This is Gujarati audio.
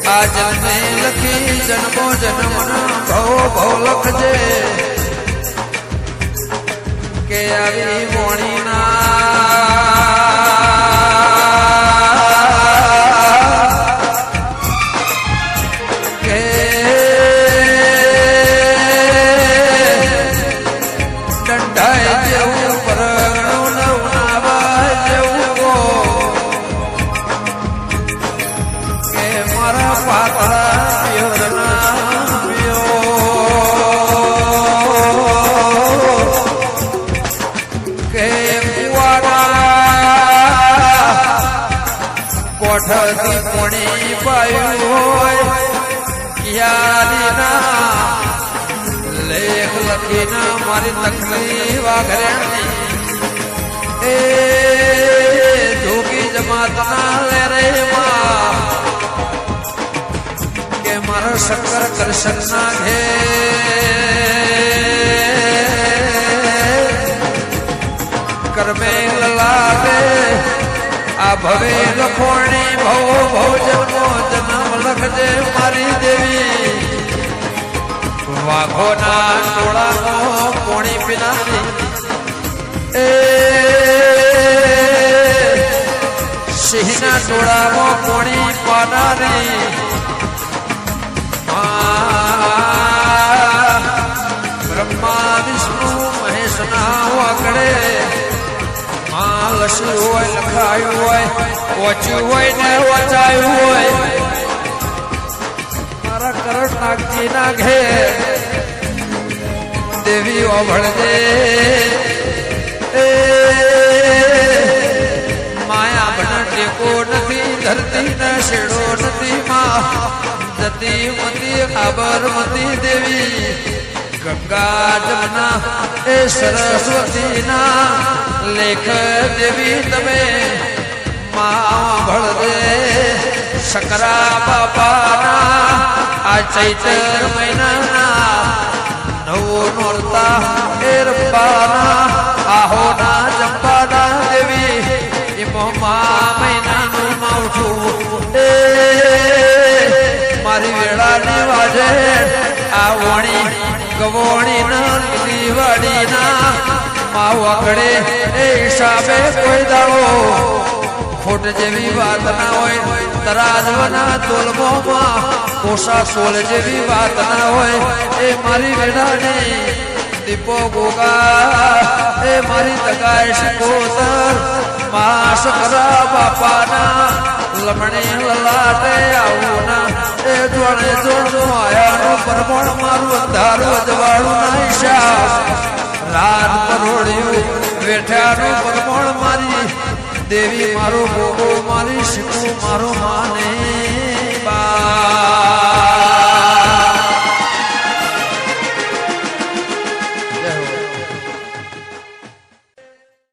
આ જન્મે લખી જન્મો જન્મના ભવ ભવ લખજે કે આવી મોણીના કોઠથી પોણી પાયું હોય યાદીના લેખ લખીને મારી તકલીફ આઘરેણી એ જોગી જમાતના લે રે માં કે મારા શંકર કરશનના ઘે કરમે લાગે આ ભવે લખોણી ભવ ભવ જન્મો જન્મ લખજે મારી દેવી વાઘોના ટોળાનો પોણી પીનારી એ સિંહના ટોળામાં પોણી પાનારી બ્રહ્મા વિષ્ણુ મહેશના વાગડે લખ્યું હોય લખાયું હોય ઓછું હોય ને ઓછાયું હોય મારા કરણ નાગજી ના ઘેર દેવી ઓભળજે માયા બના ટેકો નથી ધરતી ના શેડો નથી માં જતી મતી ખબર મતી દેવી ગંગા જમના એ સરસ્વતીના લેખ દેવી તમે માં ભળદે શકરા બાપાના આ ચૈત્ર મહિનાના નવો નોરતા એ રંબાના આહોના જંબાના દેવી એમાં મહિનાનું માવઠું એ મારી વેળાની વાજે આ વણી ગવોણી ના લીલી ના માવ આકડે એ હિસાબે કોઈ દાડો ખોટ જેવી વાત ના હોય તરાજવાના તોલમોમાં કોષા સોલ જેવી વાત ના હોય એ મારી વેડાની દીપો ગોગા એ મારી તગાય શિકોતર મા શકરા બાપાના લમણી લલાટે આવું ના એ જોડે જોડું આયાનું પરમણ મારું અંધારું અજવાળું ના હિસાબ રાત પરોડ્યું વેઠાનું પરમણ મારી દેવી મારો ગોગો મારી શીખું મારો માને